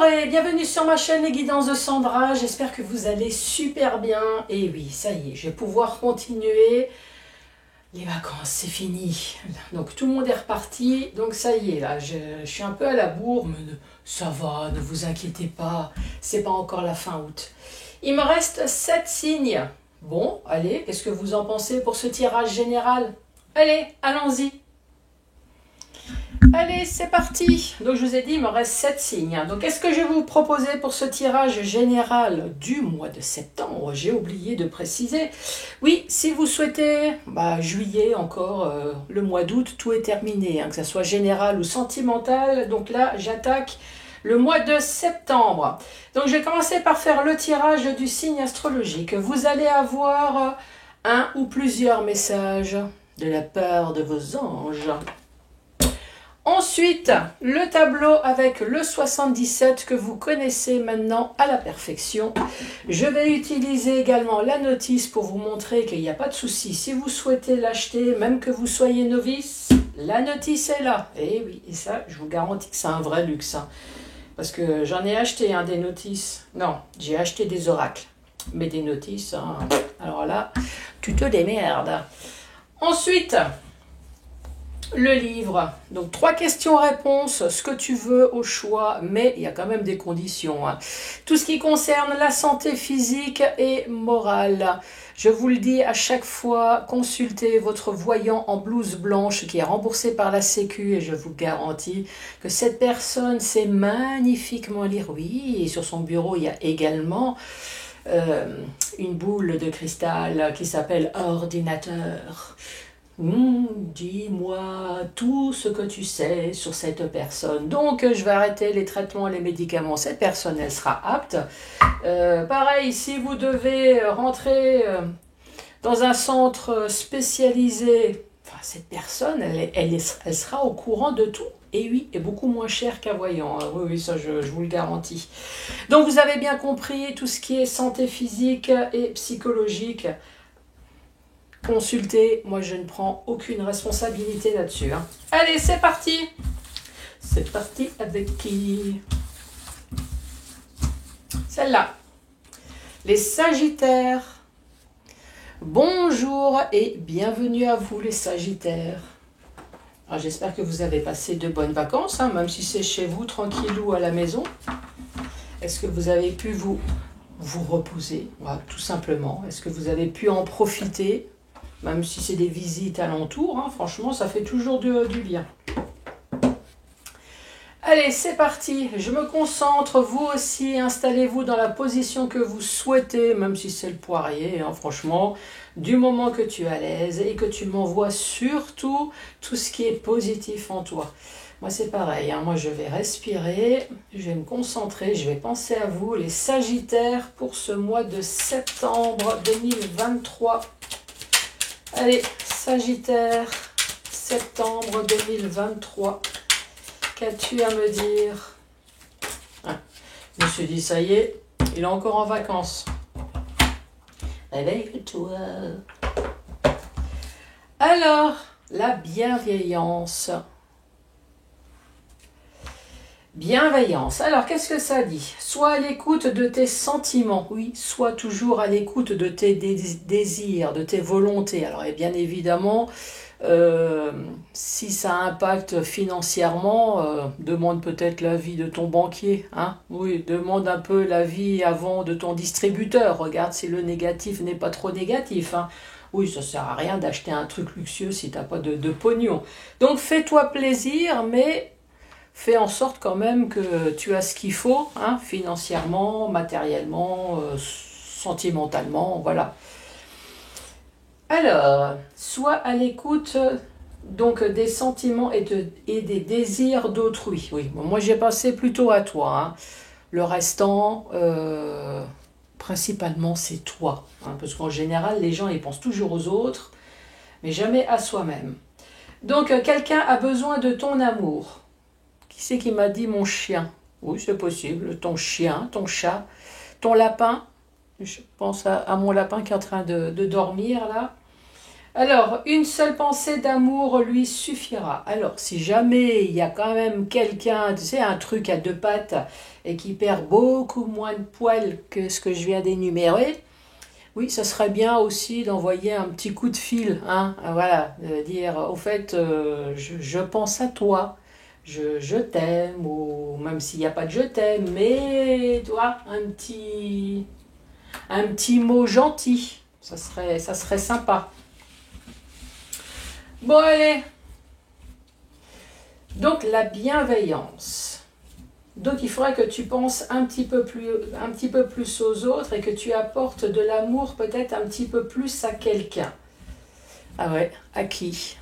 et bienvenue sur ma chaîne Les Guidances de Sandra, j'espère que vous allez super bien. Et oui, ça y est, je vais pouvoir continuer. Les vacances, c'est fini. Donc tout le monde est reparti, donc ça y est, là, je suis un peu à la bourre, mais ça va, ne vous inquiétez pas, c'est pas encore la fin août. Il me reste 7 signes. Bon, allez, qu'est-ce que vous en pensez pour ce tirage général? Allez, allons-y. Allez, c'est parti. Donc, je vous ai dit, il me reste 7 signes. Donc, qu'est-ce que je vais vous proposer pour ce tirage général du mois de septembre? J'ai oublié de préciser. Oui, si vous souhaitez, juillet encore, le mois d'août, tout est terminé, que ce soit général ou sentimental. Donc là, j'attaque le mois de septembre. Donc, je vais commencer par faire le tirage du signe astrologique. Vous allez avoir un ou plusieurs messages de la part de vos anges. Ensuite, le tableau avec le 77 que vous connaissez maintenant à la perfection. Je vais utiliser également la notice pour vous montrer qu'il n'y a pas de souci. Si vous souhaitez l'acheter, même que vous soyez novice, la notice est là. Et oui, et ça, je vous garantis que c'est un vrai luxe. Parce que j'en ai acheté des notices. Non, j'ai acheté des oracles. Mais des notices, alors là, tu te démerdes. Ensuite, le livre, donc 3 questions-réponses, ce que tu veux au choix, mais il y a quand même des conditions. Tout ce qui concerne la santé physique et morale. Je vous le dis à chaque fois, consultez votre voyant en blouse blanche qui est remboursé par la Sécu et je vous garantis que cette personne sait magnifiquement lire. Oui, et sur son bureau, il y a également une boule de cristal qui s'appelle ordinateur. Dis-moi tout ce que tu sais sur cette personne. Donc, je vais arrêter les traitements, les médicaments. Cette personne, elle sera apte. Pareil, si vous devez rentrer dans un centre spécialisé, cette personne, elle sera au courant de tout. Et oui, et beaucoup moins cher qu'un voyant. Oui, ça, je vous le garantis. Donc, vous avez bien compris tout ce qui est santé physique et psychologique. Consultez, moi je ne prends aucune responsabilité là-dessus. Allez, c'est parti. C'est parti avec qui? Celle-là. Les Sagittaires. Bonjour et bienvenue à vous les Sagittaires. J'espère que vous avez passé de bonnes vacances, même si c'est chez vous, tranquillou à la maison. Est-ce que vous avez pu vous reposer? Tout simplement. Est-ce que vous avez pu en profiter? Même si c'est des visites alentours, franchement, ça fait toujours du bien. Allez, c'est parti. Je me concentre. Vous aussi, installez-vous dans la position que vous souhaitez, même si c'est le poirier. Franchement, du moment que tu es à l'aise et que tu m'envoies surtout tout ce qui est positif en toi. Moi, c'est pareil. Moi, je vais respirer, je vais me concentrer, je vais penser à vous, les Sagittaires, pour ce mois de septembre 2023. Allez, Sagittaire, septembre 2023. Qu'as-tu à me dire? Je me suis dit, ça y est, il est encore en vacances. Réveille-toi. Alors, la bienveillance. Bienveillance. Alors, qu'est-ce que ça dit? Sois à l'écoute de tes sentiments. Oui, sois toujours à l'écoute de tes désirs, de tes volontés. Alors, et bien évidemment, si ça impacte financièrement, demande peut-être l'avis de ton banquier. Oui, demande un peu l'avis avant de ton distributeur. Regarde si le négatif n'est pas trop négatif. Oui, ça ne sert à rien d'acheter un truc luxueux si tu n'as pas de pognon. Donc, fais-toi plaisir, mais fais en sorte quand même que tu as ce qu'il faut, financièrement, matériellement, sentimentalement, voilà. Alors, sois à l'écoute donc des sentiments et des désirs d'autrui. Oui, moi j'ai pensé plutôt à toi. Le restant, principalement, c'est toi. Parce qu'en général, les gens ils pensent toujours aux autres, mais jamais à soi-même. Donc, quelqu'un a besoin de ton amour. Qui c'est qui m'a dit mon chien? Oui, c'est possible. Ton chien, ton chat, ton lapin. Je pense à mon lapin qui est en train de dormir là. Alors, une seule pensée d'amour lui suffira. Alors, si jamais il y a quand même quelqu'un, tu sais, un truc à deux pattes et qui perd beaucoup moins de poils que ce que je viens d'énumérer, oui, ça serait bien aussi d'envoyer un petit coup de fil, hein, voilà, de dire, au fait, je pense à toi, je t'aime, ou même s'il n'y a pas de je t'aime, mais, toi, un petit mot gentil, ça serait sympa. Bon, allez, donc la bienveillance. Donc il faudrait que tu penses un petit peu plus aux autres et que tu apportes de l'amour peut-être un petit peu plus à quelqu'un. Ah ouais, à qui?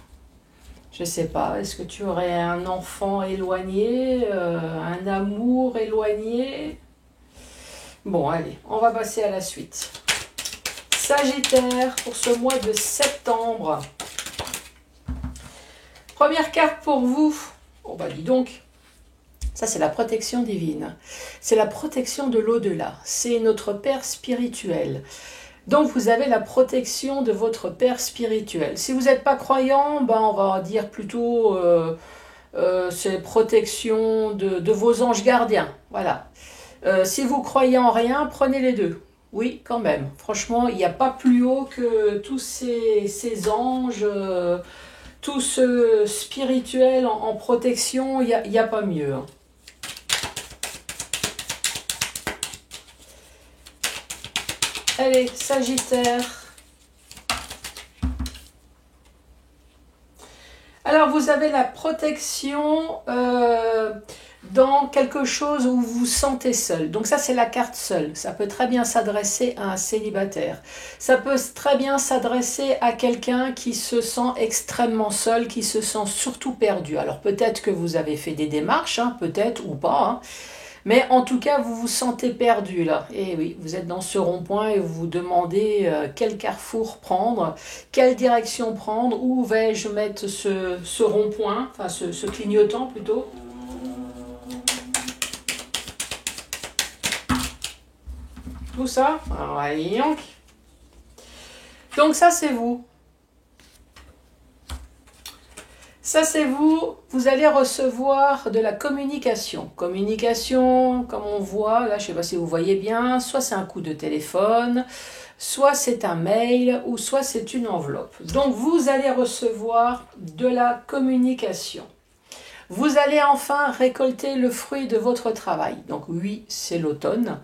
Je sais pas, est-ce que tu aurais un enfant éloigné, un amour éloigné? Bon, allez, on va passer à la suite. Sagittaire, pour ce mois de septembre. Première carte pour vous. Oh bah dis donc, ça c'est la protection divine. C'est la protection de l'au-delà. C'est notre Père spirituel. Donc vous avez la protection de votre Père spirituel. Si vous n'êtes pas croyant, ben on va dire plutôt c'est protection de vos anges gardiens. Voilà. Si vous croyez en rien, prenez les deux. Oui, quand même. Franchement, il n'y a pas plus haut que tous ces anges, tout ce spirituel en protection, il n'y a pas mieux. Hein. Allez, Sagittaire. Alors, vous avez la protection dans quelque chose où vous vous sentez seul. Donc ça, c'est la carte seule. Ça peut très bien s'adresser à un célibataire. Ça peut très bien s'adresser à quelqu'un qui se sent extrêmement seul, qui se sent surtout perdu. Alors peut-être que vous avez fait des démarches, hein, peut-être ou pas, hein. Mais en tout cas, vous vous sentez perdu là. Et oui, vous êtes dans ce rond-point et vous vous demandez quel carrefour prendre, quelle direction prendre, où vais-je mettre ce rond-point, enfin ce clignotant plutôt. Tout ça. Alors, allez, donc ça, c'est vous. Ça, c'est vous. Vous allez recevoir de la communication. Communication, comme on voit, là, je ne sais pas si vous voyez bien, soit c'est un coup de téléphone, soit c'est un mail, ou soit c'est une enveloppe. Donc, vous allez recevoir de la communication. Vous allez enfin récolter le fruit de votre travail. Donc oui, c'est l'automne.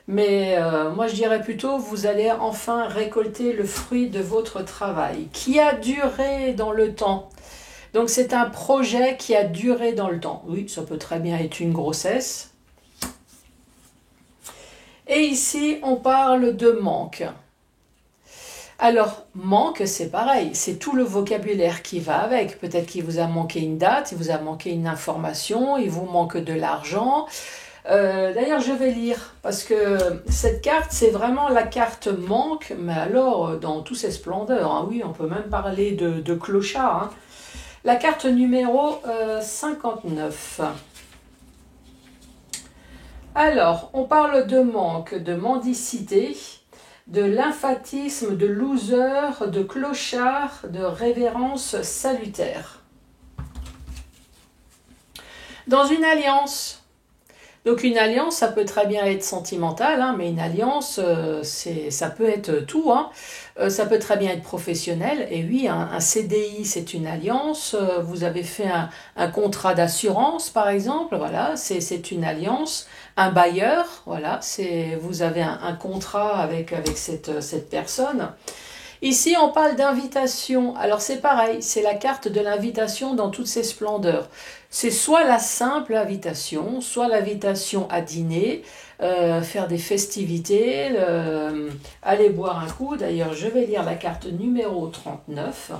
Mais moi, je dirais plutôt, vous allez enfin récolter le fruit de votre travail, qui a duré dans le temps. Donc c'est un projet qui a duré dans le temps. Oui, ça peut très bien être une grossesse. Et ici, on parle de manque. Alors, manque, c'est pareil, c'est tout le vocabulaire qui va avec. Peut-être qu'il vous a manqué une date, il vous a manqué une information, il vous manque de l'argent. D'ailleurs, je vais lire, parce que cette carte, c'est vraiment la carte manque, mais alors dans toutes ses splendeurs. Hein. Oui, on peut même parler de clochard. Hein. La carte numéro 59. Alors, on parle de manque, de mendicité, de lymphatisme, de loser, de clochard, de révérence salutaire. Dans une alliance. Donc une alliance, ça peut très bien être sentimental, hein, mais une alliance, ça peut être tout. Hein. Ça peut très bien être professionnel. Et oui, un CDI, c'est une alliance. Vous avez fait un contrat d'assurance, par exemple. Voilà, c'est une alliance. Un bailleur, voilà, vous avez un contrat avec cette personne. Ici, on parle d'invitation. Alors c'est pareil, c'est la carte de l'invitation dans toutes ses splendeurs. C'est soit la simple invitation, soit l'invitation à dîner, faire des festivités, aller boire un coup. D'ailleurs, je vais lire la carte numéro 39.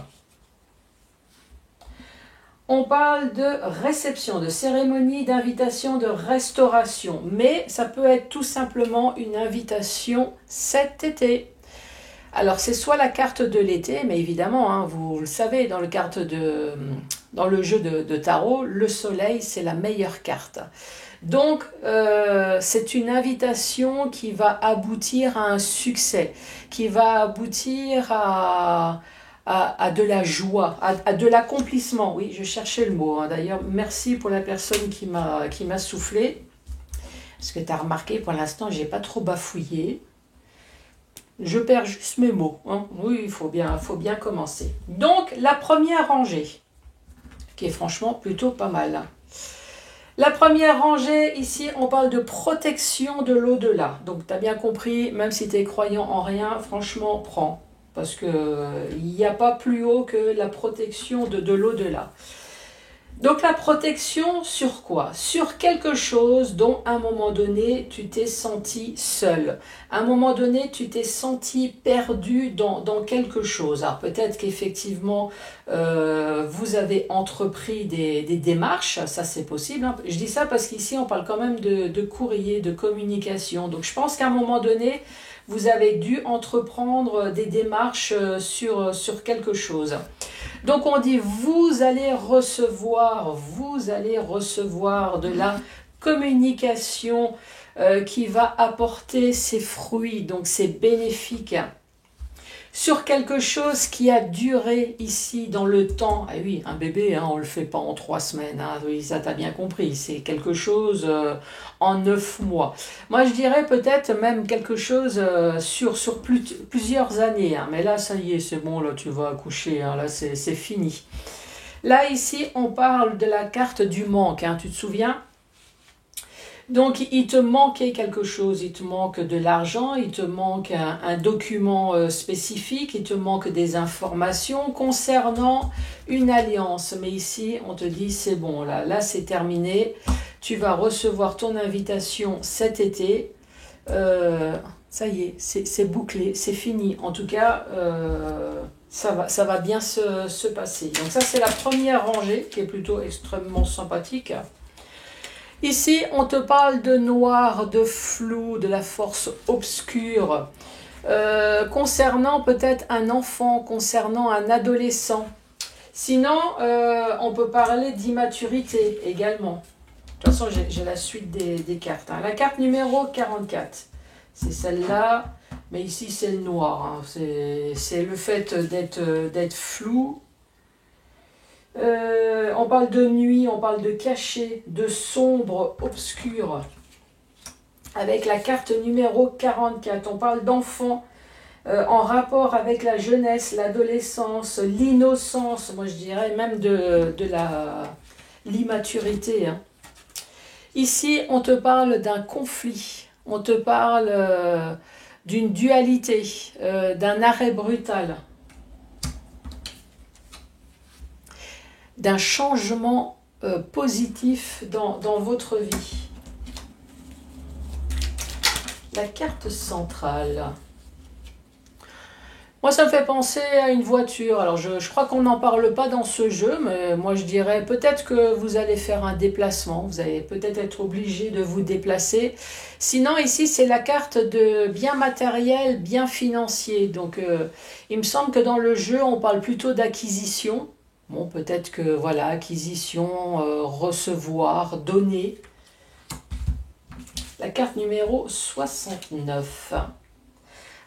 On parle de réception, de cérémonie, d'invitation, de restauration. Mais ça peut être tout simplement une invitation cet été. Alors c'est soit la carte de l'été, mais évidemment, hein, vous le savez, dans le jeu de tarot, le soleil c'est la meilleure carte. Donc c'est une invitation qui va aboutir à un succès, qui va aboutir à à de la joie, à de l'accomplissement. Oui, je cherchais le mot. Hein. D'ailleurs, merci pour la personne qui m'a soufflé. Parce que tu as remarqué, pour l'instant, j'ai pas trop bafouillé. Je perds juste mes mots. Hein. Oui, il faut bien commencer. Donc, la première rangée, qui est franchement plutôt pas mal. La première rangée, ici, on parle de protection de l'au-delà. Donc, tu as bien compris, même si tu es croyant en rien, franchement, prends. Parce qu'il n'y a pas plus haut que la protection de l'au-delà. Donc, la protection sur quoi? Sur quelque chose dont, à un moment donné, tu t'es senti seul. À un moment donné, tu t'es senti perdu dans quelque chose. Alors, peut-être qu'effectivement, vous avez entrepris des démarches. Ça, c'est possible. Hein. Je dis ça parce qu'ici, on parle quand même de courrier, de communication. Donc, je pense qu'à un moment donné, vous avez dû entreprendre des démarches sur quelque chose. Donc on dit vous allez recevoir de la communication qui va apporter ses fruits, donc c'est bénéfique. Sur quelque chose qui a duré ici dans le temps. Ah oui, un bébé, hein, on ne le fait pas en 3 semaines, hein, oui, ça t'as bien compris, c'est quelque chose en 9 mois. Moi je dirais peut-être même quelque chose sur plusieurs années, hein, mais là ça y est, c'est bon, là tu vas accoucher, hein, là c'est fini. Là ici on parle de la carte du manque, hein, tu te souviens ? Donc, il te manquait quelque chose, il te manque de l'argent, il te manque un document spécifique, il te manque des informations concernant une alliance. Mais ici, on te dit, c'est bon, là c'est terminé, tu vas recevoir ton invitation cet été. Ça y est, c'est bouclé, c'est fini. En tout cas, ça va bien se passer. Donc ça, c'est la première rangée qui est plutôt extrêmement sympathique. Ici, on te parle de noir, de flou, de la force obscure, concernant peut-être un enfant, concernant un adolescent. Sinon, on peut parler d'immaturité également. De toute façon, j'ai la suite des cartes. Hein. La carte numéro 44, c'est celle-là, mais ici c'est le noir. Hein. C'est le fait d'être flou. On parle de nuit, on parle de caché, de sombre, obscur. Avec la carte numéro 44, on parle d'enfant en rapport avec la jeunesse, l'adolescence, l'innocence, moi je dirais même de l'immaturité. Hein. Ici, on te parle d'un conflit, on te parle d'une dualité, d'un arrêt brutal. D'un changement positif dans votre vie. La carte centrale. Moi, ça me fait penser à une voiture. Alors, je crois qu'on n'en parle pas dans ce jeu, mais moi, je dirais peut-être que vous allez faire un déplacement. Vous allez peut-être être obligé de vous déplacer. Sinon, ici, c'est la carte de bien matériel, bien financier. Donc, il me semble que dans le jeu, on parle plutôt d'acquisition. Bon, peut-être que, voilà, acquisition, recevoir, donner. La carte numéro 69.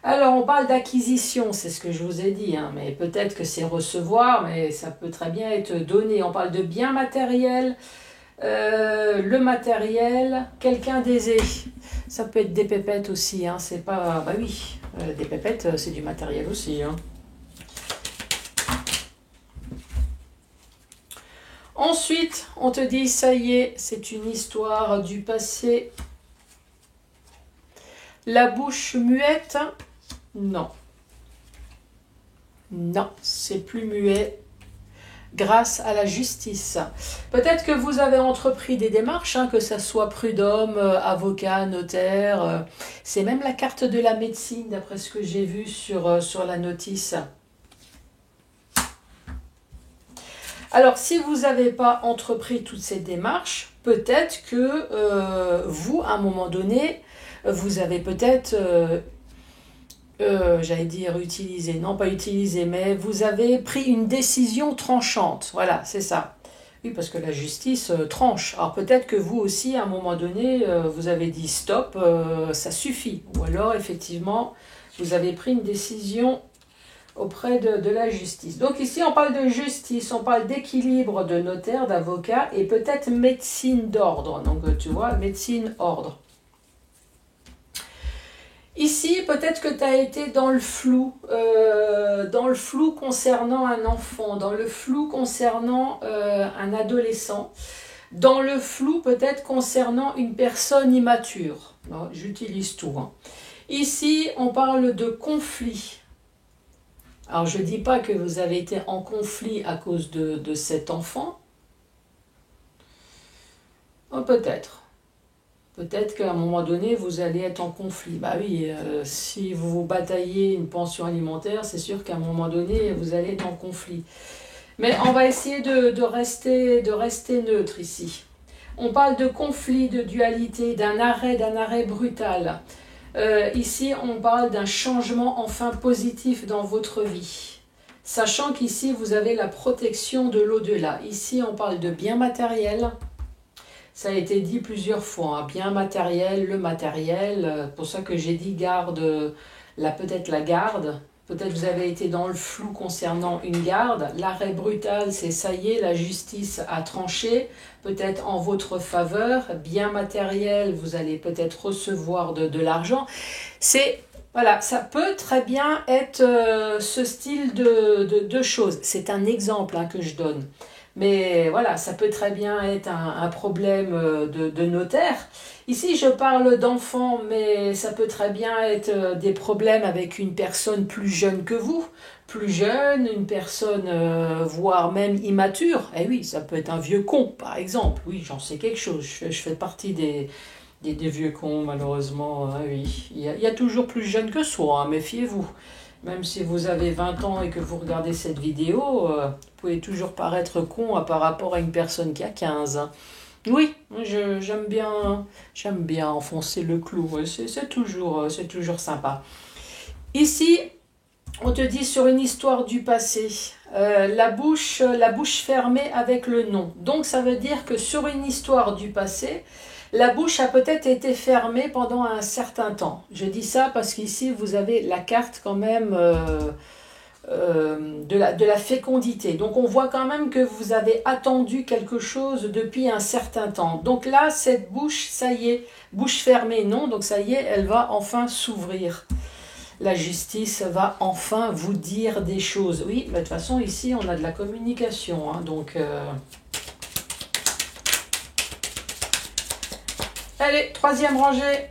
Alors, on parle d'acquisition, c'est ce que je vous ai dit, hein, mais peut-être que c'est recevoir, mais ça peut très bien être donné. On parle de bien matériel, le matériel, quelqu'un d'aisé. Ça peut être des pépettes aussi, hein, c'est pas... Bah oui, des pépettes, c'est du matériel aussi, hein. Ensuite, on te dit, ça y est, c'est une histoire du passé. La bouche muette, non. Non, c'est plus muet grâce à la justice. Peut-être que vous avez entrepris des démarches, hein, que ce soit prud'homme, avocat, notaire. C'est même la carte de la médecine, d'après ce que j'ai vu sur la notice. Alors, si vous n'avez pas entrepris toutes ces démarches, peut-être que vous, à un moment donné, vous avez peut-être, j'allais dire utilisé, non pas utilisé, mais vous avez pris une décision tranchante. Voilà, c'est ça. Oui, parce que la justice tranche. Alors peut-être que vous aussi, à un moment donné, vous avez dit stop, ça suffit. Ou alors, effectivement, vous avez pris une décision auprès de la justice. Donc ici, on parle de justice, on parle d'équilibre de notaire, d'avocat et peut-être médecine d'ordre. Donc tu vois, médecine ordre. Ici, peut-être que tu as été dans le flou concernant un enfant, dans le flou concernant un adolescent, dans le flou peut-être concernant une personne immature. J'utilise tout. Hein. Ici, on parle de conflit. Alors, je ne dis pas que vous avez été en conflit à cause de cet enfant. Peut-être. Peut-être qu'à un moment donné, vous allez être en conflit. Bah oui, si vous bataillez une pension alimentaire, c'est sûr qu'à un moment donné, vous allez être en conflit. Mais on va essayer de rester neutre ici. On parle de conflit, de dualité, d'un arrêt brutal. Ici, on parle d'un changement enfin positif dans votre vie. Sachant qu'ici, vous avez la protection de l'au-delà. Ici, on parle de biens matériels. Ça a été dit plusieurs fois, hein. Bien matériel, le matériel, pour ça que j'ai dit garde, peut-être la garde, peut-être vous avez été dans le flou concernant une garde, l'arrêt brutal c'est ça y est, la justice a tranché, peut-être en votre faveur, bien matériel, vous allez peut-être recevoir de l'argent, voilà, ça peut très bien être ce style de choses, c'est un exemple hein, que je donne. Mais voilà, ça peut très bien être un problème de notaire. Ici, je parle d'enfants, mais ça peut très bien être des problèmes avec une personne plus jeune que vous. Plus jeune, une personne, voire même immature. Eh oui, ça peut être un vieux con, par exemple. Oui, j'en sais quelque chose. Je fais partie des vieux cons, malheureusement. Hein, oui. Il y a toujours plus jeune que soi, hein, méfiez-vous. Même si vous avez 20 ans et que vous regardez cette vidéo, vous pouvez toujours paraître con par rapport à une personne qui a 15. Oui, j'aime bien enfoncer le clou. C'est toujours sympa. Ici, on te dit sur une histoire du passé, la bouche fermée avec le non. Donc ça veut dire que sur une histoire du passé, la bouche a peut-être été fermée pendant un certain temps. Je dis ça parce qu'ici, vous avez la carte quand même de la fécondité. Donc, on voit quand même que vous avez attendu quelque chose depuis un certain temps. Donc là, cette bouche, ça y est, bouche fermée, non. Donc ça y est, elle va enfin s'ouvrir. La justice va enfin vous dire des choses. Oui, mais de toute façon, ici, on a de la communication. Hein, donc... Allez, troisième rangée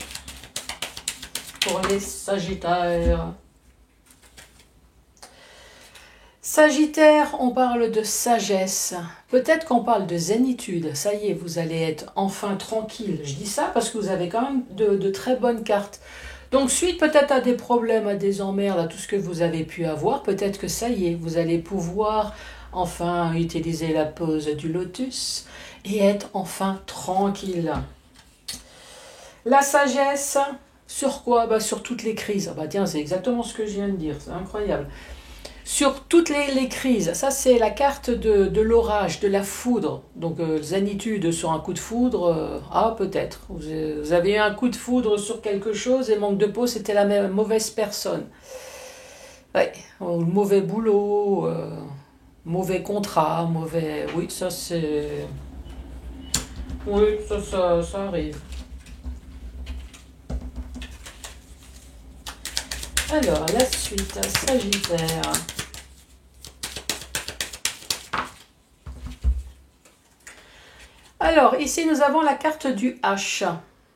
pour les Sagittaires. Sagittaire, on parle de sagesse. Peut-être qu'on parle de zénitude. Ça y est, vous allez être enfin tranquille. Je dis ça parce que vous avez quand même de très bonnes cartes. Donc, suite peut-être à des problèmes, à des emmerdes, à tout ce que vous avez pu avoir, peut-être que ça y est, vous allez pouvoir enfin utiliser la pose du lotus et être enfin tranquille. La sagesse, sur quoi? Sur toutes les crises. Tiens, c'est exactement ce que je viens de dire, c'est incroyable. Sur toutes les crises, ça c'est la carte de l'orage, de la foudre. Donc zénitude sur un coup de foudre, peut-être. Vous avez eu un coup de foudre sur quelque chose et manque de peau, c'était la mauvaise personne. Ouais, mauvais boulot, mauvais contrat, mauvais... Oui, ça c'est... Oui, ça arrive. Alors, la suite, Sagittaire. Alors, ici, nous avons la carte du H.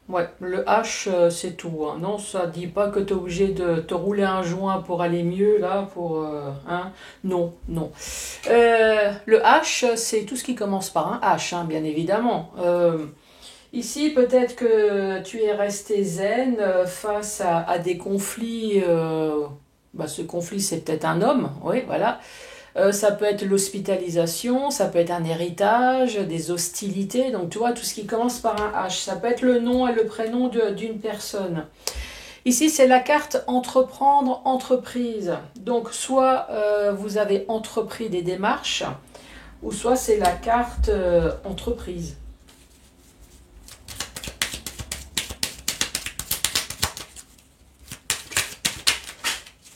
Ouais, le H, c'est tout. Hein. Non, ça ne dit pas que tu es obligé de te rouler un joint pour aller mieux, là, pour... hein. Non, non. Le H, c'est tout ce qui commence par un H, hein, bien évidemment. Ici, peut-être que tu es resté zen face à des conflits. Ce conflit, c'est peut-être un homme, oui, voilà. Ça peut être l'hospitalisation, ça peut être un héritage, des hostilités. Donc, tu vois, tout ce qui commence par un H. Ça peut être le nom et le prénom d'une personne. Ici, c'est la carte entreprendre, entreprise. Donc, soit vous avez entrepris des démarches, ou soit c'est la carte entreprise.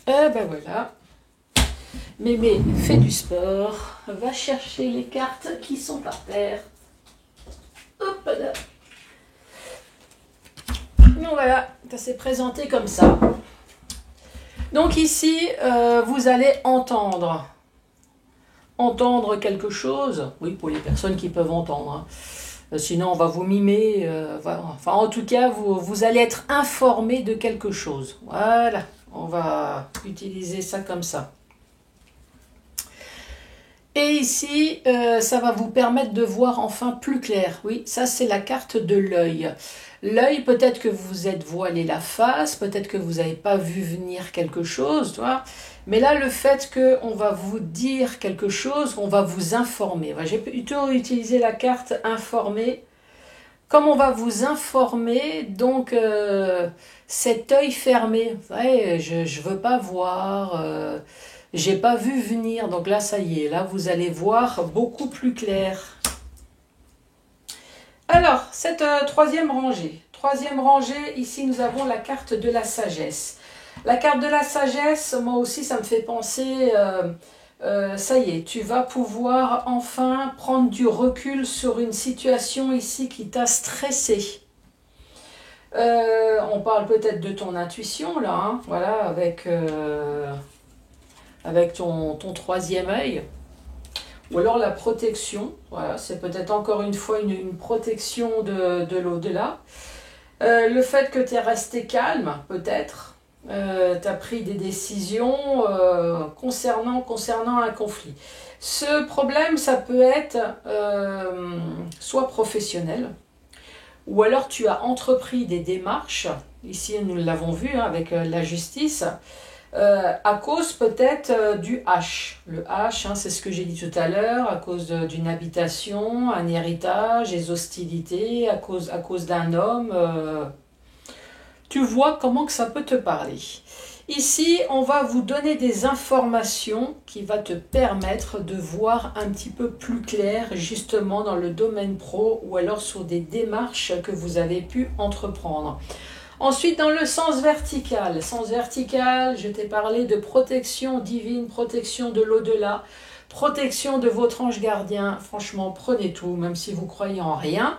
Ben voilà. Mémé fait du sport, va chercher les cartes qui sont par terre. Hop là. Donc voilà, ça s'est présenté comme ça. Donc ici, vous allez entendre quelque chose. Oui, pour les personnes qui peuvent entendre. Sinon, on va vous mimer. Enfin, en tout cas, vous allez être informé de quelque chose. Voilà, on va utiliser ça comme ça. Et ici, ça va vous permettre de voir enfin plus clair. Oui, ça c'est la carte de l'œil. L'œil, peut-être que vous vous êtes voilé la face, peut-être que vous n'avez pas vu venir quelque chose, tu vois. Mais là, le fait qu'on va vous dire quelque chose, on va vous informer. J'ai plutôt utilisé la carte informer. Comme on va vous informer, donc cet œil fermé, ouais, je ne veux pas voir, j'ai pas vu venir, donc là ça y est, là vous allez voir beaucoup plus clair. Alors, cette troisième rangée, ici nous avons la carte de la sagesse. La carte de la sagesse, moi aussi ça me fait penser, ça y est, tu vas pouvoir enfin prendre du recul sur une situation ici qui t'a stressé. On parle peut-être de ton intuition là, hein, voilà, avec ton troisième œil. Ou alors la protection, voilà, c'est peut-être encore une fois une protection de l'au-delà. Le fait que tu es resté calme, peut-être. Tu as pris des décisions concernant un conflit. Ce problème, ça peut être soit professionnel, ou alors tu as entrepris des démarches, ici nous l'avons vu hein, avec la justice, à cause peut-être du H. Le H, hein, c'est ce que j'ai dit tout à l'heure, à cause d'une habitation, un héritage, des hostilités, à cause d'un homme. Tu vois comment que ça peut te parler. Ici, on va vous donner des informations qui vont te permettre de voir un petit peu plus clair justement dans le domaine pro ou alors sur des démarches que vous avez pu entreprendre. Ensuite, dans le sens vertical, je t'ai parlé de protection divine, protection de l'au-delà, protection de votre ange gardien. Franchement, prenez tout, même si vous croyez en rien.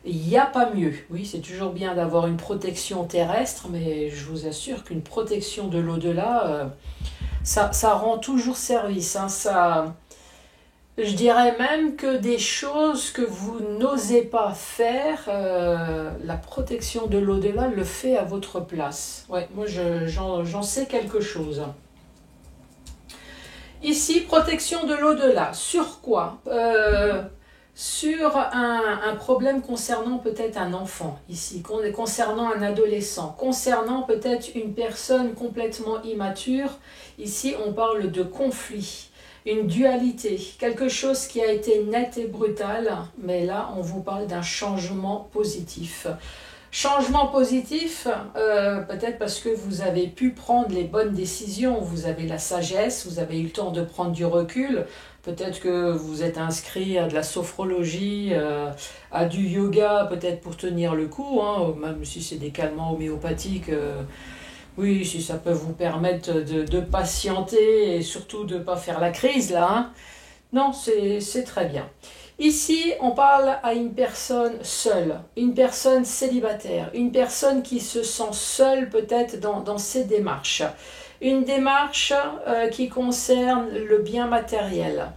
Il n'y a pas mieux. Oui, c'est toujours bien d'avoir une protection terrestre, mais je vous assure qu'une protection de l'au-delà, ça rend toujours service. Hein, je dirais même que des choses que vous n'osez pas faire, la protection de l'au-delà le fait à votre place. Ouais, moi, j'en sais quelque chose. Ici, protection de l'au-delà. Sur quoi sur un problème concernant peut-être un enfant, ici, concernant un adolescent, concernant peut-être une personne complètement immature. Ici, on parle de conflit, une dualité, quelque chose qui a été net et brutal, mais là, on vous parle d'un changement positif. Changement positif, peut-être parce que vous avez pu prendre les bonnes décisions, vous avez la sagesse, vous avez eu le temps de prendre du recul. Peut-être que vous êtes inscrit à de la sophrologie, à du yoga, peut-être pour tenir le coup, hein, même si c'est des calmants homéopathiques. Oui, si ça peut vous permettre de patienter et surtout de ne pas faire la crise, là. Hein. Non, c'est très bien. Ici, on parle à une personne seule, une personne célibataire, une personne qui se sent seule peut-être dans ses démarches. Une démarche qui concerne le bien matériel.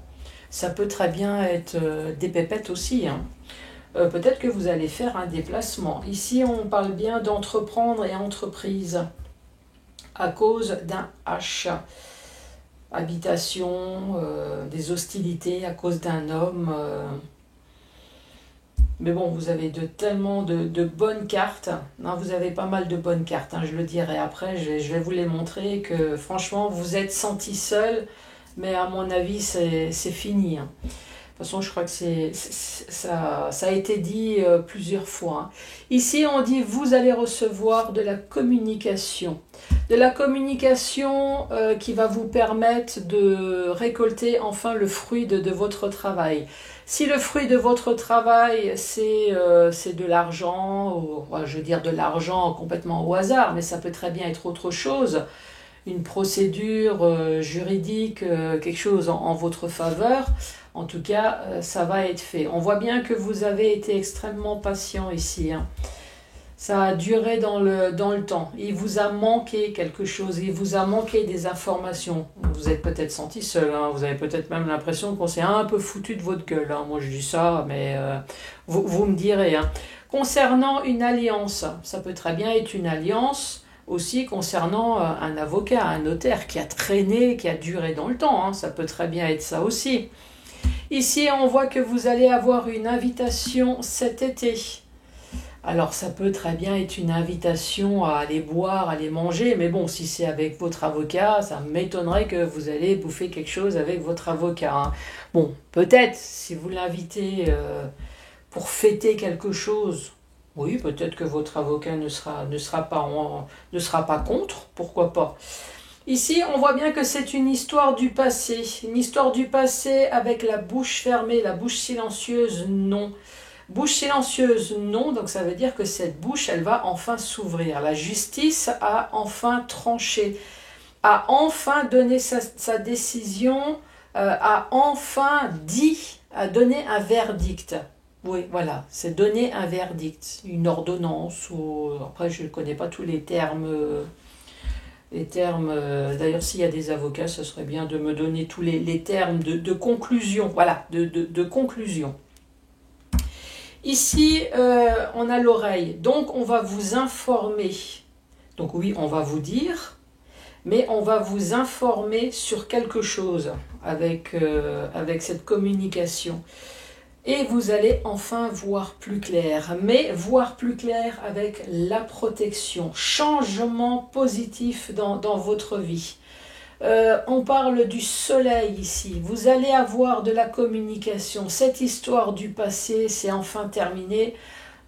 Ça peut très bien être des pépettes aussi. Hein. Peut-être que vous allez faire un déplacement. Ici, on parle bien d'entreprendre et entreprise à cause d'un H. Habitation, des hostilités à cause d'un homme. Mais bon, vous avez tellement de bonnes cartes. Non, vous avez pas mal de bonnes cartes, hein, je le dirai après. Je vais vous les montrer que franchement, vous êtes senti seul. Mais à mon avis, c'est fini. Hein. De toute façon, je crois que ça a été dit plusieurs fois. Hein. Ici, on dit vous allez recevoir de la communication. De la communication qui va vous permettre de récolter enfin le fruit de votre travail. Si le fruit de votre travail, c'est de l'argent, je veux dire de l'argent complètement au hasard, mais ça peut très bien être autre chose. une procédure juridique, quelque chose en votre faveur. En tout cas, ça va être fait. On voit bien que vous avez été extrêmement patient ici, hein. Ça a duré dans le temps. Il vous a manqué quelque chose, il vous a manqué des informations. Vous êtes peut-être senti seul, hein. Vous avez peut-être même l'impression qu'on s'est un peu foutu de votre gueule, hein. Moi je dis ça, mais vous me direz, hein. Concernant une alliance, ça peut très bien être une alliance aussi concernant un avocat, un notaire qui a traîné, qui a duré dans le temps, hein. Ça peut très bien être ça aussi. Ici, on voit que vous allez avoir une invitation cet été. Alors, ça peut très bien être une invitation à aller boire, à aller manger, mais bon, si c'est avec votre avocat, ça m'étonnerait que vous allez bouffer quelque chose avec votre avocat, hein. Bon, peut-être, si vous l'invitez pour fêter quelque chose, oui, peut-être que votre avocat ne sera pas contre, pourquoi pas. Ici, on voit bien que c'est une histoire du passé avec la bouche fermée, la bouche silencieuse, non. Bouche silencieuse, non, donc ça veut dire que cette bouche, elle va enfin s'ouvrir. La justice a enfin tranché, a enfin donné sa décision, a enfin dit, a donné un verdict. Oui, voilà, c'est donner un verdict, une ordonnance, ou après je ne connais pas tous les termes. D'ailleurs, s'il y a des avocats, ce serait bien de me donner tous les termes de conclusion. Voilà, de conclusion. Ici, on a l'oreille, donc on va vous informer. Donc oui, on va vous dire, mais on va vous informer sur quelque chose avec cette communication. Et vous allez enfin voir plus clair, mais voir plus clair avec la protection, changement positif dans votre vie. On parle du soleil ici, vous allez avoir de la communication, cette histoire du passé, c'est enfin terminé.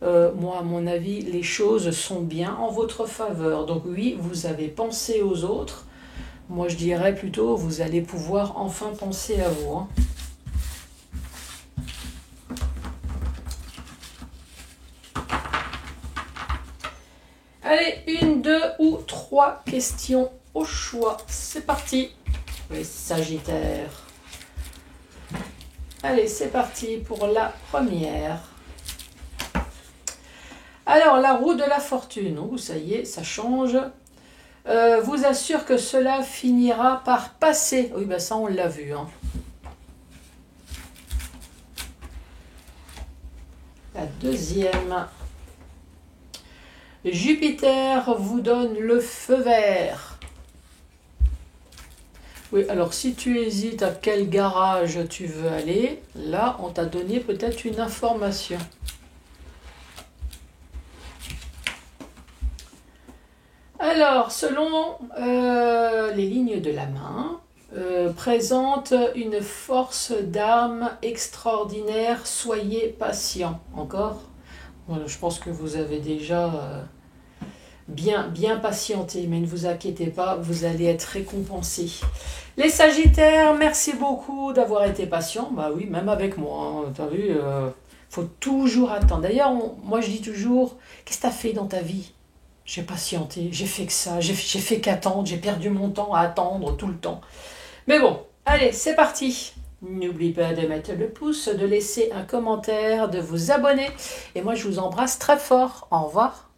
Moi, à mon avis, les choses sont bien en votre faveur. Donc oui, vous avez pensé aux autres. Moi, je dirais plutôt, vous allez pouvoir enfin penser à vous, hein. Allez, 1, 2 ou 3 questions au choix. C'est parti, les Sagittaires. Allez, c'est parti pour la première. Alors, la roue de la fortune. Oh, ça y est, ça change. Vous assure que cela finira par passer. Oui, ben ça, on l'a vu, hein. La deuxième. Jupiter vous donne le feu vert. Oui, alors si tu hésites à quel garage tu veux aller, là, on t'a donné peut-être une information. Alors, selon les lignes de la main, présente une force d'âme extraordinaire, soyez patient. Encore? Voilà, je pense que vous avez déjà bien patienté, mais ne vous inquiétez pas, vous allez être récompensé. Les Sagittaires, merci beaucoup d'avoir été patient. Bah oui, même avec moi, hein, t'as vu, faut toujours attendre. D'ailleurs, moi je dis toujours, qu'est-ce que tu as fait dans ta vie? J'ai patienté, j'ai fait que ça, j'ai fait qu'attendre, j'ai perdu mon temps à attendre tout le temps. Mais bon, allez, c'est parti. N'oubliez pas de mettre le pouce, de laisser un commentaire, de vous abonner. Et moi, je vous embrasse très fort. Au revoir.